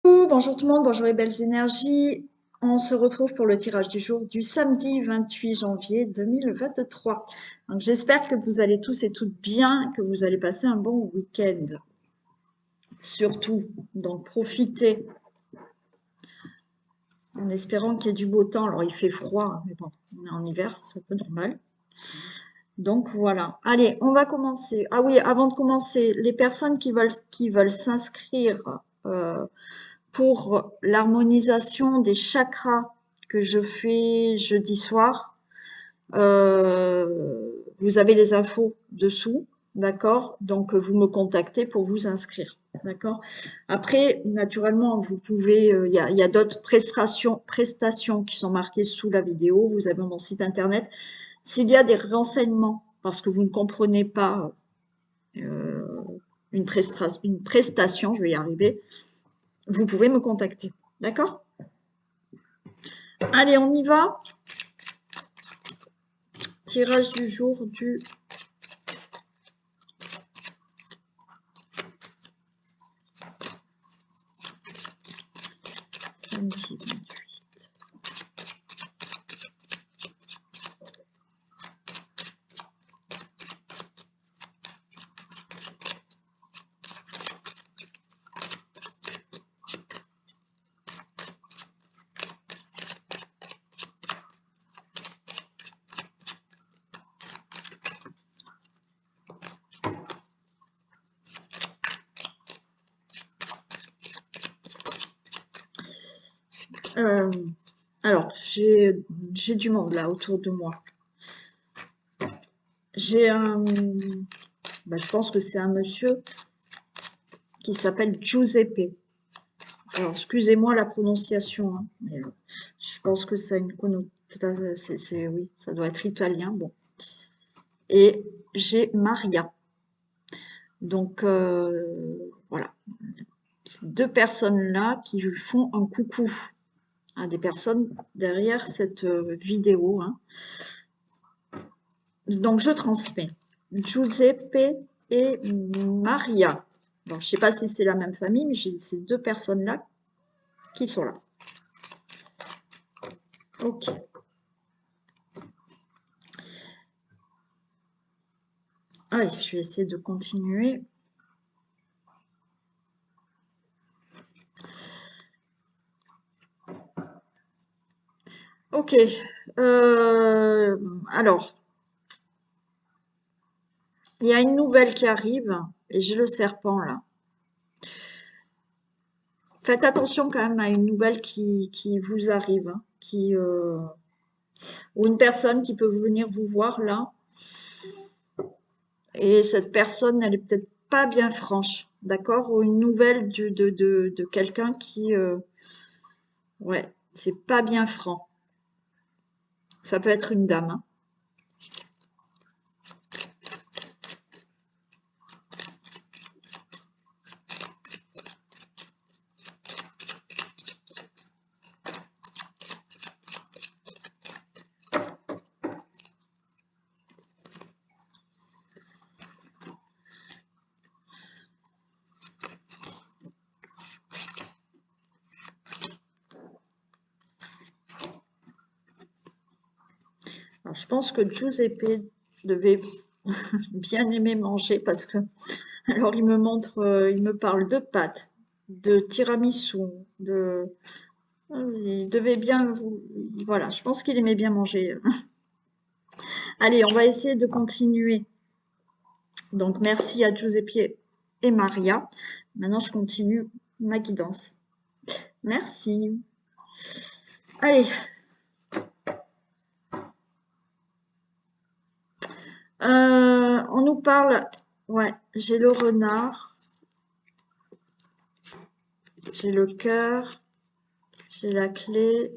Bonjour tout le monde, bonjour les belles énergies. On se retrouve pour le tirage du jour du samedi 28 janvier 2023. Donc j'espère que vous allez tous et toutes bien, que vous allez passer un bon week-end. Surtout, donc profitez en espérant qu'il y ait du beau temps. Alors il fait froid, mais bon, on est en hiver, c'est un peu normal. Donc voilà. Allez, on va commencer. Ah oui, avant de commencer, les personnes qui veulent s'inscrire pour l'harmonisation des chakras que je fais jeudi soir. Vous avez les infos dessous, d'accord? Donc vous me contactez pour vous inscrire, d'accord? Après, naturellement, vous pouvez, y a d'autres prestations qui sont marquées sous la vidéo. Vous avez mon site internet. S'il y a des renseignements, parce que vous ne comprenez pas une prestation, je vais y arriver, vous pouvez me contacter, d'accord? Allez, on y va. Tirage du jour du samedi 28. Alors, j'ai du monde là autour de moi. J'ai un, je pense que c'est un monsieur qui s'appelle Giuseppe. Alors, excusez-moi la prononciation, hein, mais je pense que ça a une connotation, oui, ça doit être italien, bon. Et j'ai Maria. Donc, voilà. Ces deux personnes-là qui font un coucou à des personnes derrière cette vidéo, hein. Donc, je transmets Giuseppe et Maria. Bon, je ne sais pas si c'est la même famille, mais j'ai ces deux personnes-là qui sont là. Ok. Allez, je vais essayer de continuer. Ok. Alors, il y a une nouvelle qui arrive, et j'ai le serpent là. Faites attention quand même à une nouvelle qui vous arrive, hein, ou une personne qui peut venir vous voir là. Et cette personne, elle est peut-être pas bien franche, d'accord? Ou une nouvelle de quelqu'un qui, ouais, c'est pas bien franc. Ça peut être une dame, hein. Alors, je pense que Giuseppe devait bien aimer manger parce que, alors il me montre, il me parle de pâtes, de tiramisu, de, il devait bien, voilà, je pense qu'il aimait bien manger. Allez, on va essayer de continuer. Donc, merci à Giuseppe et Maria. Maintenant, je continue ma guidance. Merci. Allez. On nous parle. Ouais, j'ai le renard. J'ai le cœur. J'ai la clé.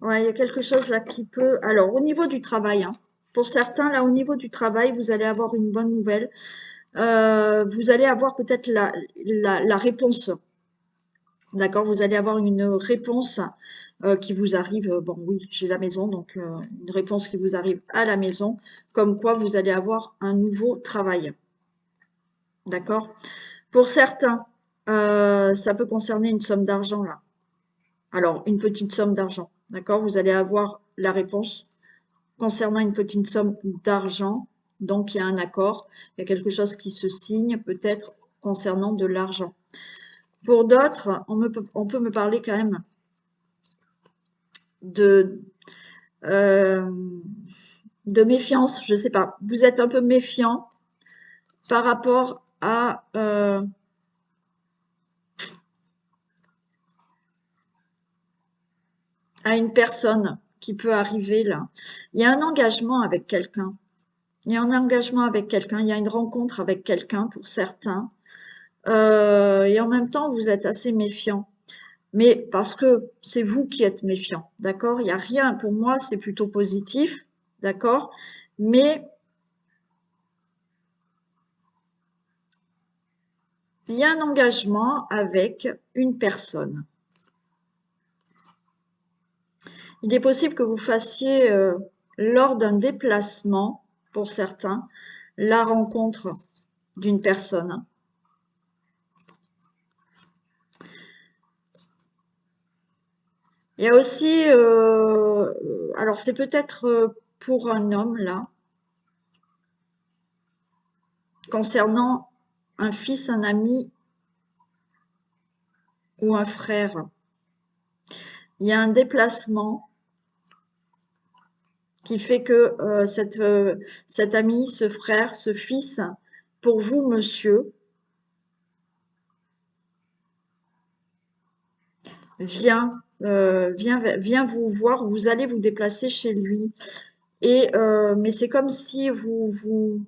Ouais, il y a quelque chose là qui peut. Alors, au niveau du travail, hein, pour certains, là, au niveau du travail, vous allez avoir une bonne nouvelle. Vous allez avoir peut-être la réponse. D'accord, vous allez avoir une réponse qui vous arrive. Bon, oui, j'ai la maison, donc une réponse qui vous arrive à la maison, comme quoi vous allez avoir un nouveau travail. D'accord? Pour certains, ça peut concerner une somme d'argent là. Alors, une petite somme d'argent, d'accord? Vous allez avoir la réponse concernant une petite somme d'argent. Donc, il y a un accord, il y a quelque chose qui se signe peut-être concernant de l'argent. Pour d'autres, on peut me parler quand même de, euh, de méfiance, je sais pas. Vous êtes un peu méfiant par rapport à une personne qui peut arriver là. Il y a un engagement avec quelqu'un. Il y a un engagement avec quelqu'un, il y a une rencontre avec quelqu'un pour certains. Et en même temps, vous êtes assez méfiant. Mais parce que c'est vous qui êtes méfiant, d'accord? Il n'y a rien, pour moi, c'est plutôt positif, d'accord? Mais il y a un engagement avec une personne. Il est possible que vous fassiez, lors d'un déplacement, pour certains, la rencontre d'une personne. Il y a aussi, alors c'est peut-être pour un homme là, concernant un fils, un ami ou un frère. Il y a un déplacement qui fait que cet ami, ce frère, ce fils, pour vous, monsieur, vient vous voir, vous allez vous déplacer chez lui. Et, mais c'est comme si vous vous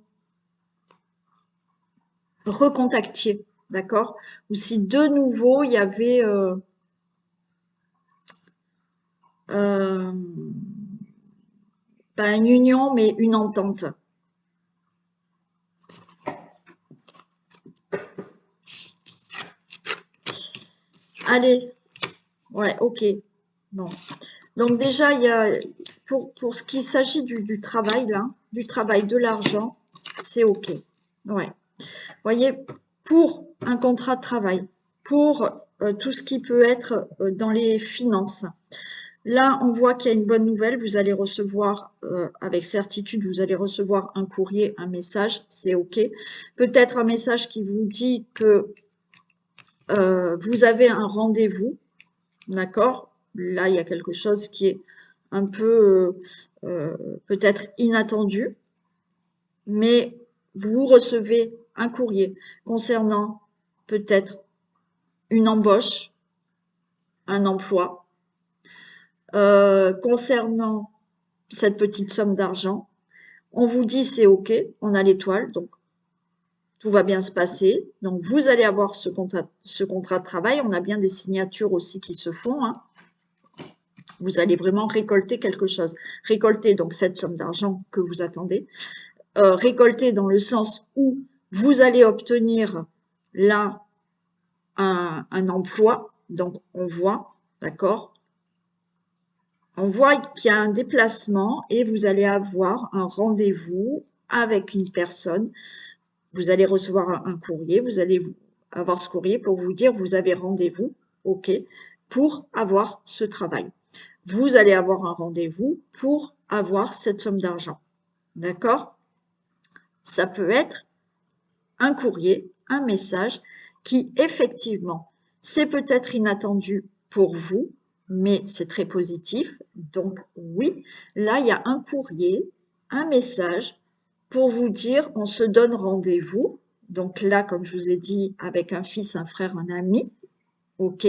recontactiez, d'accord? Ou si de nouveau il y avait euh, pas une union, mais une entente. Allez, ouais, ok. Bon. Donc déjà, il y a, pour ce qui s'agit du travail, là, du travail de l'argent, c'est ok. Ouais. Voyez, pour un contrat de travail, pour tout ce qui peut être dans les finances, là, on voit qu'il y a une bonne nouvelle. Vous allez recevoir, avec certitude, vous allez recevoir un courrier, un message, c'est OK. Peut-être un message qui vous dit que vous avez un rendez-vous, d'accord? Là, il y a quelque chose qui est un peu peut-être inattendu, mais vous recevez un courrier concernant peut-être une embauche, un emploi, concernant cette petite somme d'argent. On vous dit c'est OK, on a l'étoile, donc tout va bien se passer. Donc vous allez avoir ce contrat de travail. On a bien des signatures aussi qui se font, hein. Vous allez vraiment récolter quelque chose. Récolter donc cette somme d'argent que vous attendez. Récolter dans le sens où vous allez obtenir là un emploi. Donc on voit, d'accord? On voit qu'il y a un déplacement et vous allez avoir un rendez-vous avec une personne. Vous allez recevoir un courrier, vous allez avoir ce courrier pour vous dire vous avez rendez-vous, OK, pour avoir ce travail. Vous allez avoir un rendez-vous pour avoir cette somme d'argent. D'accord? Ça peut être un courrier, un message qui effectivement, c'est peut-être inattendu pour vous, mais c'est très positif. Donc oui, là, il y a un courrier, un message pour vous dire on se donne rendez-vous. Donc là, comme je vous ai dit, avec un fils, un frère, un ami. OK.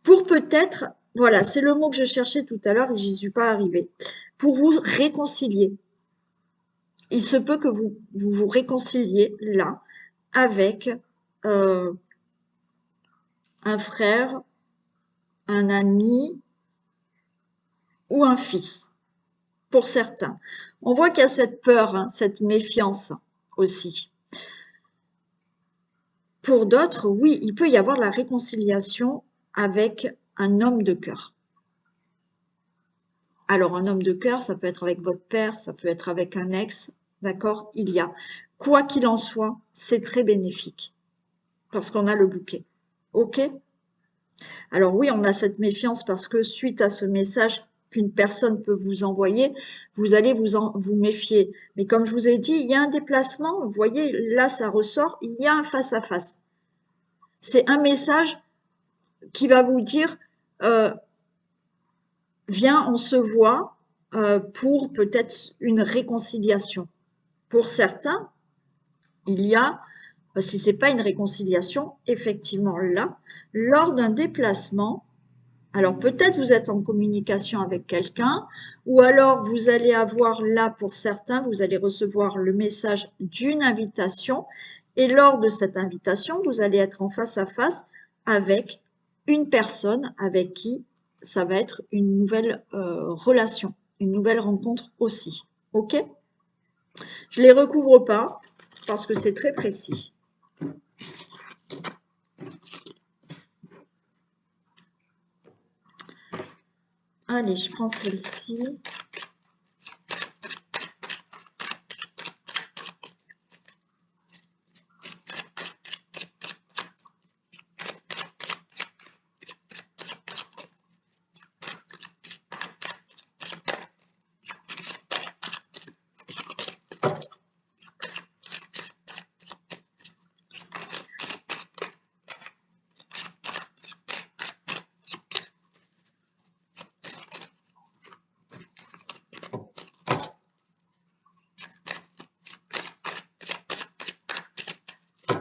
Pour peut-être, voilà, c'est le mot que je cherchais tout à l'heure et j'y suis pas arrivée. Pour vous réconcilier. Il se peut que vous réconciliez là avec euh, un frère, un ami ou un fils, pour certains. On voit qu'il y a cette peur, hein, cette méfiance aussi. Pour d'autres, oui, il peut y avoir la réconciliation avec un homme de cœur. Alors, un homme de cœur, ça peut être avec votre père, ça peut être avec un ex, d'accord? Il y a. Quoi qu'il en soit, c'est très bénéfique. parce qu'on a le bouquet. OK? Alors oui, on a cette méfiance parce que suite à ce message qu'une personne peut vous envoyer, vous allez vous méfier. Mais comme je vous ai dit, il y a un déplacement, vous voyez, là ça ressort, il y a un face-à-face. C'est un message qui va vous dire, viens, on se voit pour peut-être une réconciliation. Pour certains, il y a, si c'est pas une réconciliation, effectivement là, lors d'un déplacement, alors peut-être vous êtes en communication avec quelqu'un, ou alors vous allez avoir là pour certains, vous allez recevoir le message d'une invitation, et lors de cette invitation, vous allez être en face à face avec une personne avec qui ça va être une nouvelle relation, une nouvelle rencontre aussi. OK? Je les recouvre pas parce que c'est très précis. Allez, je prends celle-ci.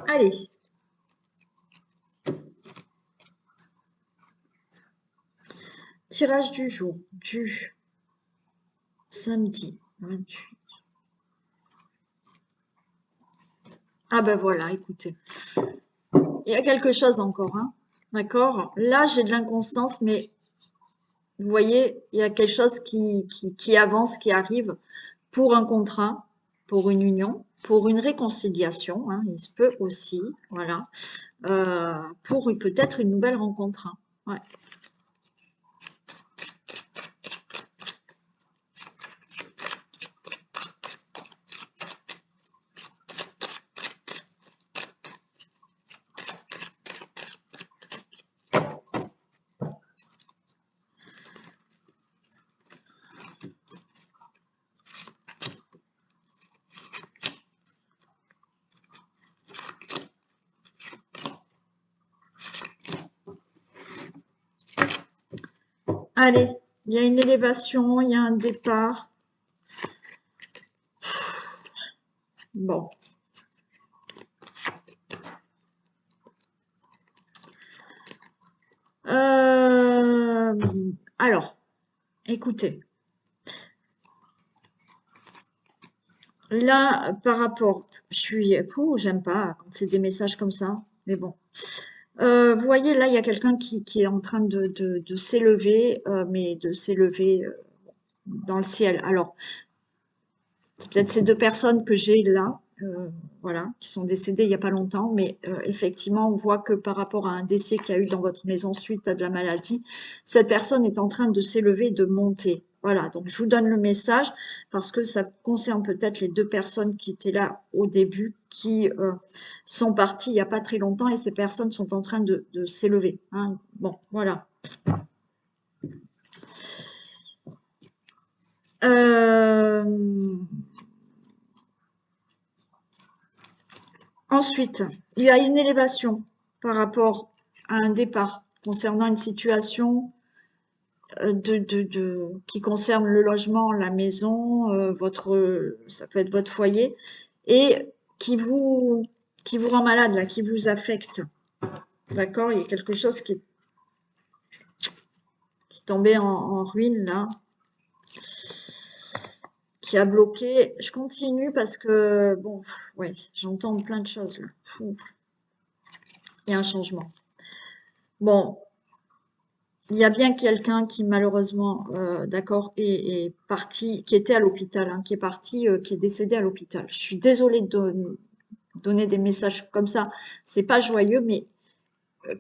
Allez. Tirage du jour, du samedi 28. Ah ben voilà, écoutez. Il y a quelque chose encore, hein. D'accord? Là, j'ai de l'inconstance, mais vous voyez, il y a quelque chose qui avance, qui arrive pour un contrat, pour une union, pour une réconciliation, hein, il se peut aussi, voilà, pour peut-être une nouvelle rencontre, hein. Ouais. Allez, il y a une élévation, il y a un départ. Bon. Alors, écoutez. Là, par rapport, j'aime pas quand c'est des messages comme ça, mais bon. Vous voyez, là, il y a quelqu'un qui est en train de s'élever, mais de s'élever dans le ciel. Alors, c'est peut-être ces deux personnes que j'ai là, voilà, qui sont décédées il n'y a pas longtemps, mais effectivement, on voit que par rapport à un décès qu'il y a eu dans votre maison suite à de la maladie, cette personne est en train de s'élever, de monter. Voilà, donc je vous donne le message parce que ça concerne peut-être les deux personnes qui étaient là au début, qui sont parties il n'y a pas très longtemps et ces personnes sont en train de s'élever, hein. Bon, voilà. Ensuite, il y a une élévation par rapport à un départ concernant une situation qui concerne le logement, la maison, ça peut être votre foyer, et qui vous rend malade, là, qui vous affecte. D'accord? Il y a quelque chose qui est tombé en ruine, là, qui a bloqué. Je continue parce que, bon, ouais, j'entends plein de choses, là. Il y a un changement. Bon, il y a bien quelqu'un qui malheureusement, d'accord, est parti, qui était à l'hôpital, hein, qui est parti, qui est décédé à l'hôpital. Je suis désolée de donner des messages comme ça. C'est pas joyeux, mais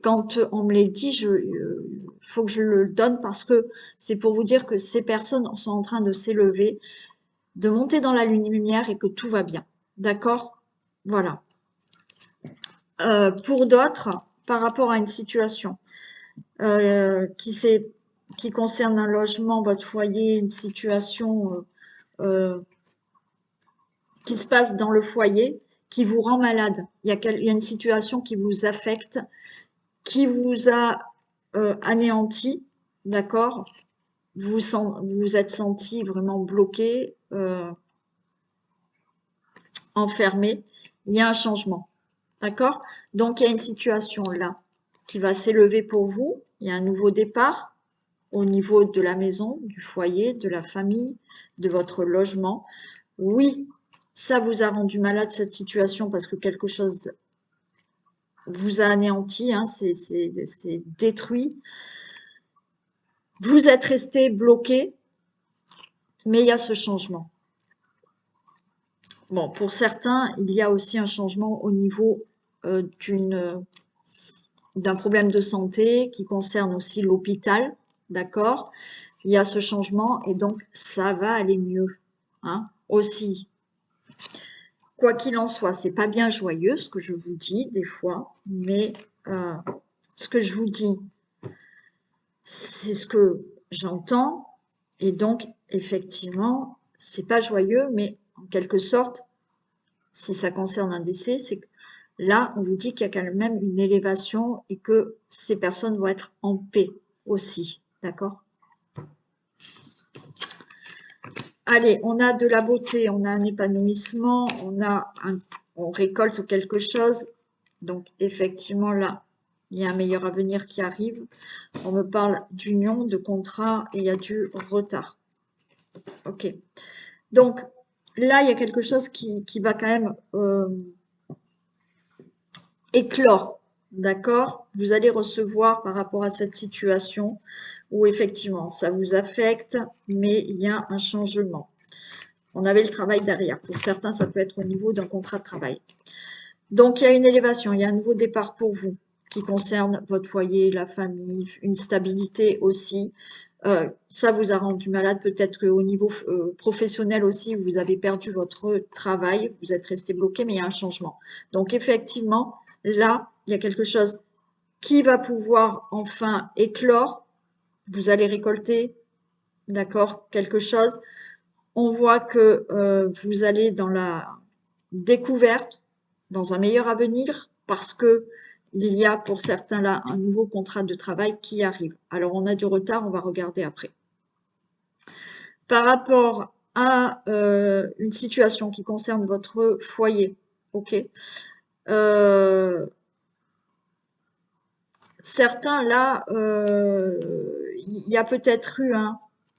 quand on me les dit, faut que je le donne parce que c'est pour vous dire que ces personnes sont en train de s'élever, de monter dans la lumière et que tout va bien. D'accord? Voilà. pour d'autres, par rapport à une situation qui concerne un logement, votre foyer, une situation qui se passe dans le foyer, qui vous rend malade. Il y a une situation qui vous affecte, qui vous a anéanti, d'accord? Vous vous êtes senti vraiment bloqué, enfermé. Il y a un changement, d'accord? Donc, il y a une situation là qui va s'élever pour vous. Il y a un nouveau départ au niveau de la maison, du foyer, de la famille, de votre logement. Oui, ça vous a rendu malade cette situation parce que quelque chose vous a anéanti, hein, c'est détruit. Vous êtes resté bloqué, mais il y a ce changement. Bon, pour certains, il y a aussi un changement au niveau d'un problème de santé qui concerne aussi l'hôpital, d'accord? Il y a ce changement et donc ça va aller mieux, hein, aussi. Quoi qu'il en soit, c'est pas bien joyeux ce que je vous dis des fois, mais ce que je vous dis, c'est ce que j'entends et donc effectivement, c'est pas joyeux, mais en quelque sorte, si ça concerne un décès, c'est que là, on vous dit qu'il y a quand même une élévation et que ces personnes vont être en paix aussi, d'accord? Allez, on a de la beauté, on a un épanouissement, on récolte quelque chose. Donc, effectivement, là, il y a un meilleur avenir qui arrive. On me parle d'union, de contrat et il y a du retard. Ok. Donc, là, il y a quelque chose qui va quand même éclore. D'accord? Vous allez recevoir par rapport à cette situation où effectivement, ça vous affecte, mais il y a un changement. On avait le travail derrière. Pour certains, ça peut être au niveau d'un contrat de travail. Donc, il y a une élévation, il y a un nouveau départ pour vous qui concerne votre foyer, la famille, une stabilité aussi. Ça vous a rendu malade, peut-être qu'au niveau professionnel aussi, vous avez perdu votre travail, vous êtes resté bloqué, mais il y a un changement. Donc, effectivement, là, il y a quelque chose qui va pouvoir enfin éclore. Vous allez récolter, d'accord, quelque chose. On voit que vous allez dans la découverte, dans un meilleur avenir, parce que il y a pour certains là un nouveau contrat de travail qui arrive. Alors on a du retard, on va regarder après. Par rapport à une situation qui concerne votre foyer, ok. Certains là, il y a peut-être eu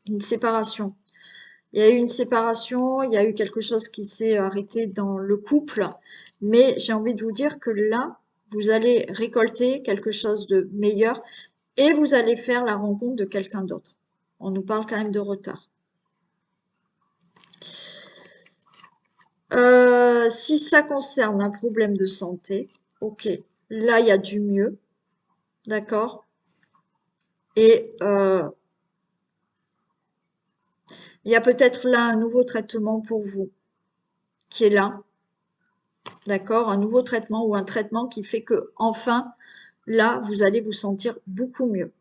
une séparation. Il y a eu une séparation, il y a eu quelque chose qui s'est arrêté dans le couple, mais j'ai envie de vous dire que là, vous allez récolter quelque chose de meilleur et vous allez faire la rencontre de quelqu'un d'autre. On nous parle quand même de retard. Si ça concerne un problème de santé, ok, là il y a du mieux, d'accord? Et il y a peut-être là un nouveau traitement pour vous qui est là, d'accord? Un nouveau traitement ou un traitement qui fait que enfin là, vous allez vous sentir beaucoup mieux.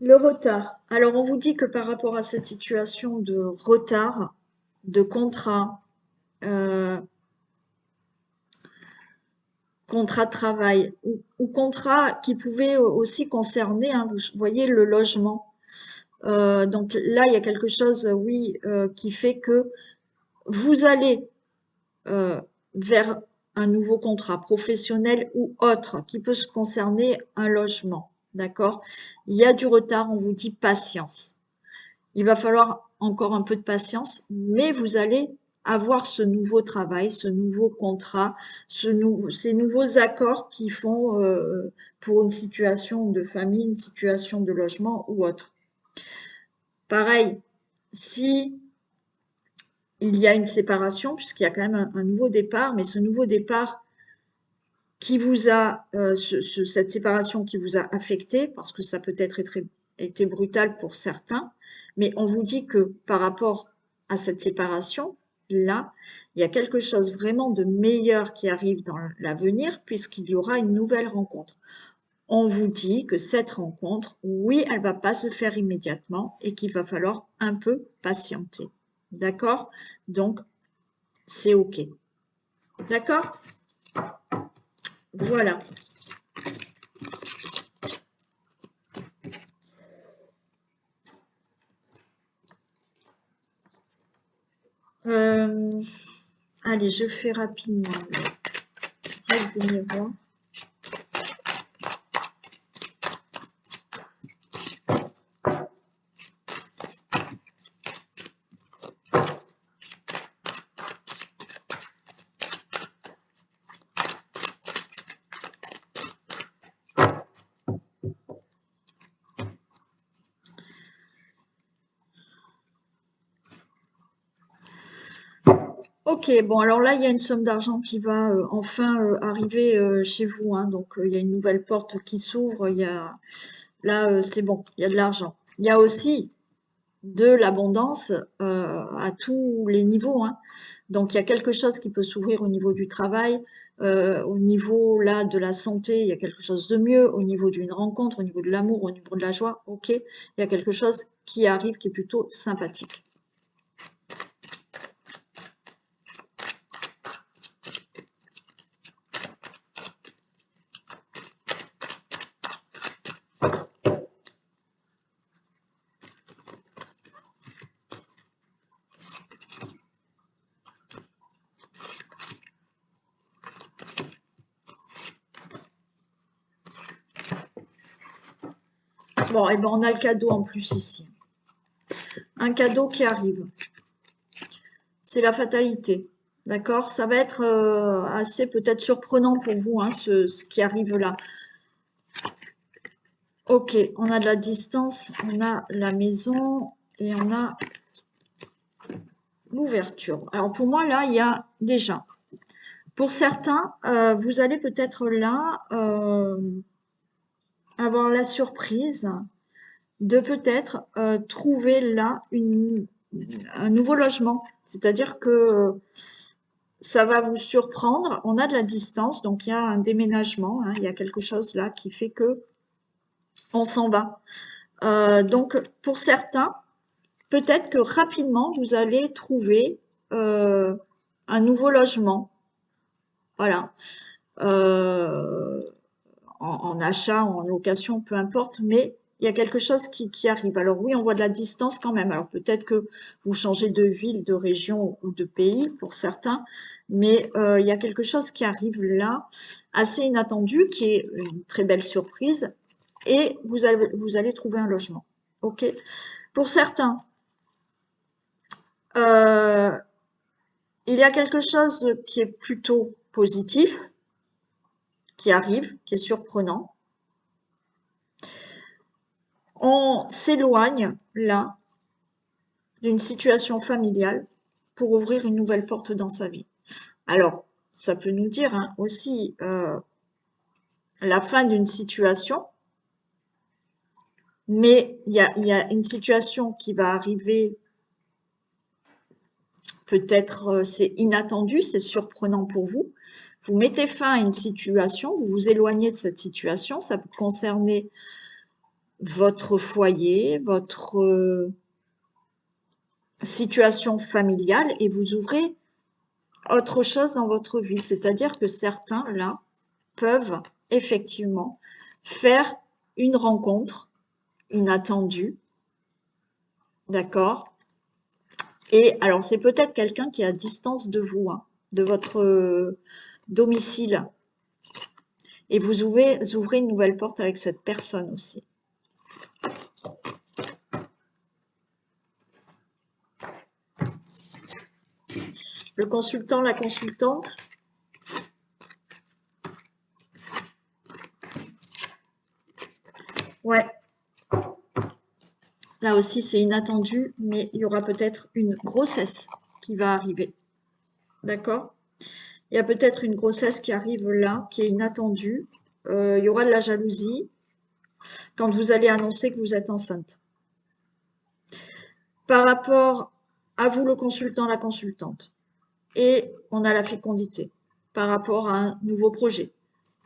Le retard. Alors, on vous dit que par rapport à cette situation de retard, de contrat, euh, contrat de travail ou contrat qui pouvait aussi concerner, hein, vous voyez, le logement. Donc là, il y a quelque chose, oui, qui fait que vous allez vers un nouveau contrat professionnel ou autre qui peut se concerner un logement. D'accord? Il y a du retard, on vous dit patience. Il va falloir encore un peu de patience, mais vous allez avoir ce nouveau travail, ce nouveau contrat, ces nouveaux accords qui font pour une situation de famille, une situation de logement ou autre. Pareil, si il y a une séparation, puisqu'il y a quand même un nouveau départ, mais ce nouveau départ qui vous a, cette séparation qui vous a affecté, parce que ça peut être été brutal pour certains, mais on vous dit que par rapport à cette séparation, là, il y a quelque chose vraiment de meilleur qui arrive dans l'avenir, puisqu'il y aura une nouvelle rencontre. On vous dit que cette rencontre, oui, elle va pas se faire immédiatement et qu'il va falloir un peu patienter. D'accord? Donc, c'est OK. D'accord? Voilà. Euh, allez, je fais rapidement. Reste des miroirs. Ok, bon, alors là, il y a une somme d'argent qui va enfin arriver chez vous, hein. Donc, il y a une nouvelle porte qui s'ouvre. Là, c'est bon, il y a de l'argent. Il y a aussi de l'abondance à tous les niveaux, hein. Donc, il y a quelque chose qui peut s'ouvrir au niveau du travail, au niveau là de la santé, il y a quelque chose de mieux, au niveau d'une rencontre, au niveau de l'amour, au niveau de la joie, ok, il y a quelque chose qui arrive qui est plutôt sympathique. Bon, et ben on a le cadeau en plus ici. Un cadeau qui arrive. C'est la fatalité. D'accord? Ça va être assez peut-être surprenant pour vous, hein, ce qui arrive là. Ok, on a de la distance, on a la maison et on a l'ouverture. Alors pour moi, là, il y a déjà. Pour certains, vous allez peut-être là avoir la surprise de peut-être trouver là un nouveau logement. C'est-à-dire que ça va vous surprendre. On a de la distance, donc il y a un déménagement, hein, il y a quelque chose là qui fait que on s'en va. Donc pour certains, peut-être que rapidement vous allez trouver un nouveau logement. Voilà. Euh, en achat, en location, peu importe, mais il y a quelque chose qui arrive. Alors oui, on voit de la distance quand même. Alors peut-être que vous changez de ville, de région ou de pays pour certains, mais il y a quelque chose qui arrive là, assez inattendu, qui est une très belle surprise, et vous allez trouver un logement. OK? Pour certains, euh, il y a quelque chose qui est plutôt positif, qui arrive, qui est surprenant. On s'éloigne là d'une situation familiale pour ouvrir une nouvelle porte dans sa vie. Alors, ça peut nous dire hein, aussi la fin d'une situation, mais il y a une situation qui va arriver, peut-être c'est inattendu, c'est surprenant pour vous. Vous mettez fin à une situation, vous vous éloignez de cette situation, ça peut concerner votre foyer, votre situation familiale et vous ouvrez autre chose dans votre vie. C'est-à-dire que certains, là, peuvent effectivement faire une rencontre inattendue, d'accord? Et alors, c'est peut-être quelqu'un qui est à distance de vous, hein, de votre domicile. Et vous ouvrez une nouvelle porte avec cette personne aussi. Le consultant, la consultante. Ouais, là aussi c'est inattendu, mais il y aura peut-être une grossesse qui va arriver. D'accord? Il y a peut-être une grossesse qui arrive là, qui est inattendue. Il y aura de la jalousie quand vous allez annoncer que vous êtes enceinte. Par rapport à vous, le consultant, la consultante. Et on a la fécondité par rapport à un nouveau projet.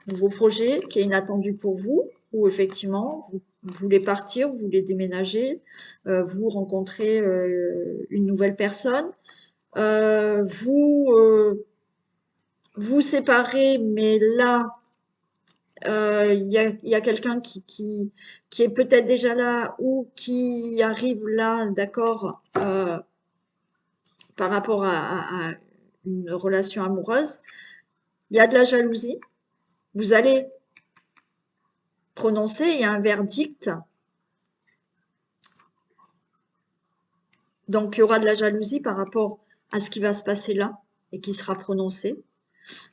Nouveau projet qui est inattendu pour vous, où effectivement, vous voulez partir, vous voulez déménager, vous rencontrez une nouvelle personne, vous séparez, mais là, il y a quelqu'un qui est peut-être déjà là ou qui arrive là, d'accord, par rapport à une relation amoureuse. Il y a de la jalousie. Vous allez prononcer, il y a un verdict. Donc, il y aura de la jalousie par rapport à ce qui va se passer là et qui sera prononcé.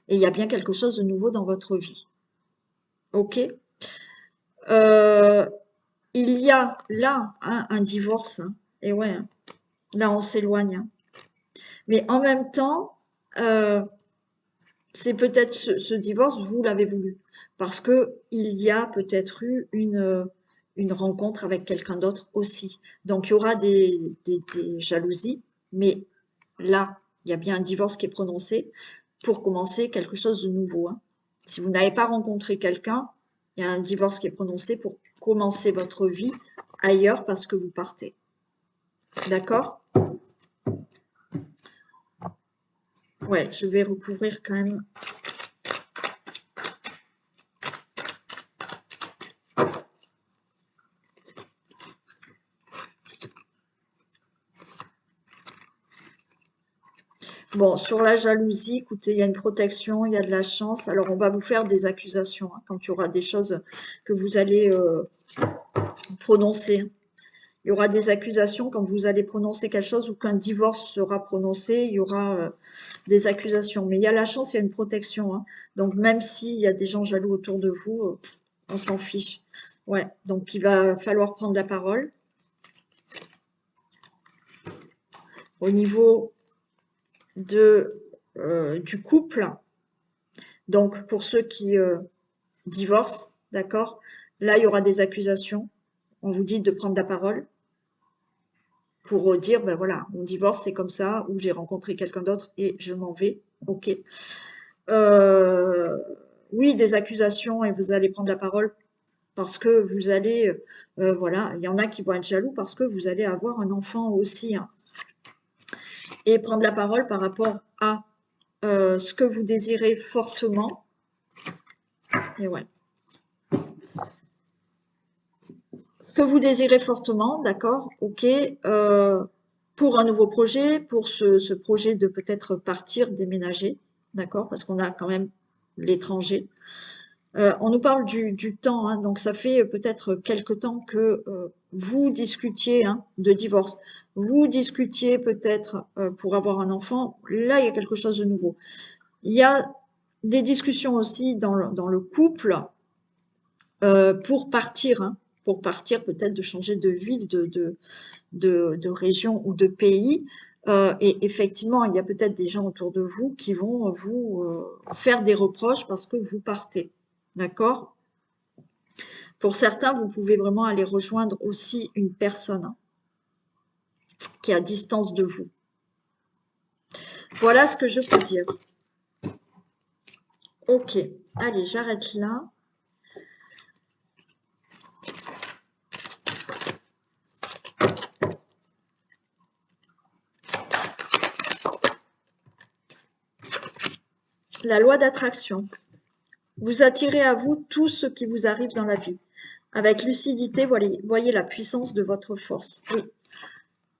Et il y a bien quelque chose de nouveau dans votre vie. OK? Euh, il y a là un divorce. Hein, et ouais, hein, là, on s'éloigne. Hein. Mais en même temps, c'est peut-être ce divorce, vous l'avez voulu. Parce que il y a peut-être eu une rencontre avec quelqu'un d'autre aussi. Donc, il y aura des jalousies, mais là, il y a bien un divorce qui est prononcé pour commencer quelque chose de nouveau. Hein. Si vous n'avez pas rencontré quelqu'un, il y a un divorce qui est prononcé pour commencer votre vie ailleurs parce que vous partez. D'accord? Ouais, je vais recouvrir quand même. Bon, sur la jalousie, écoutez, il y a une protection, il y a de la chance. Alors, on va vous faire des accusations hein, quand il y aura des choses que vous allez prononcer. Il y aura des accusations quand vous allez prononcer quelque chose ou qu'un divorce sera prononcé, il y aura des accusations. Mais il y a la chance, il y a une protection. Hein. Donc, même s'il y a des gens jaloux autour de vous, on s'en fiche. Ouais, donc il va falloir prendre la parole. Au niveau du couple, donc pour ceux qui divorcent, d'accord, là il y aura des accusations. On vous dit de prendre la parole pour dire, ben voilà, on divorce, c'est comme ça, ou j'ai rencontré quelqu'un d'autre et je m'en vais. Ok. Oui, des accusations et vous allez prendre la parole parce que vous allez, voilà, il y en a qui vont être jaloux parce que vous allez avoir un enfant aussi. Hein. Et prendre la parole par rapport à ce que vous désirez fortement. Et ouais. Ce que vous désirez fortement, d'accord, ok, pour un nouveau projet, pour ce projet de peut-être partir, déménager, d'accord, parce qu'on a quand même l'étranger. On nous parle du temps, hein, donc ça fait peut-être quelque temps que vous discutiez hein, de divorce, vous discutiez peut-être pour avoir un enfant, là il y a quelque chose de nouveau. Il y a des discussions aussi dans le couple pour partir peut-être de changer de ville, de région ou de pays. Et effectivement, il y a peut-être des gens autour de vous qui vont vous faire des reproches parce que vous partez. D'accord? Pour certains, vous pouvez vraiment aller rejoindre aussi une personne hein, qui est à distance de vous. Voilà ce que je peux dire. Ok, allez, j'arrête là. La loi d'attraction. Vous attirez à vous tout ce qui vous arrive dans la vie. Avec lucidité, voyez la puissance de votre force. Oui,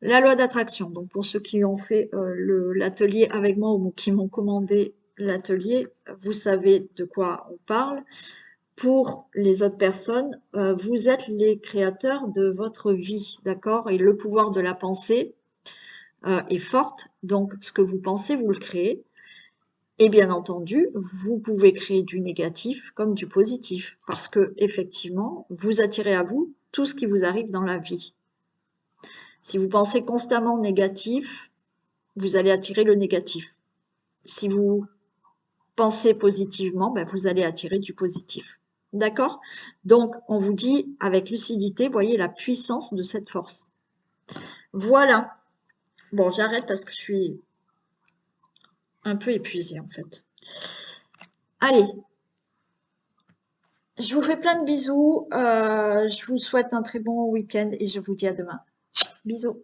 la loi d'attraction. Donc pour ceux qui ont fait l'atelier avec moi ou qui m'ont commandé l'atelier, vous savez de quoi on parle. Pour les autres personnes, vous êtes les créateurs de votre vie, d'accord? Et le pouvoir de la pensée est forte. Donc ce que vous pensez, vous le créez. Et bien entendu, vous pouvez créer du négatif comme du positif, parce que effectivement, vous attirez à vous tout ce qui vous arrive dans la vie. Si vous pensez constamment négatif, vous allez attirer le négatif. Si vous pensez positivement, ben, vous allez attirer du positif. D'accord? Donc, on vous dit avec lucidité, voyez la puissance de cette force. Voilà. Bon, j'arrête parce que je suis un peu épuisée en fait. Allez, je vous fais plein de bisous. Je vous souhaite un très bon week-end et je vous dis à demain. Bisous.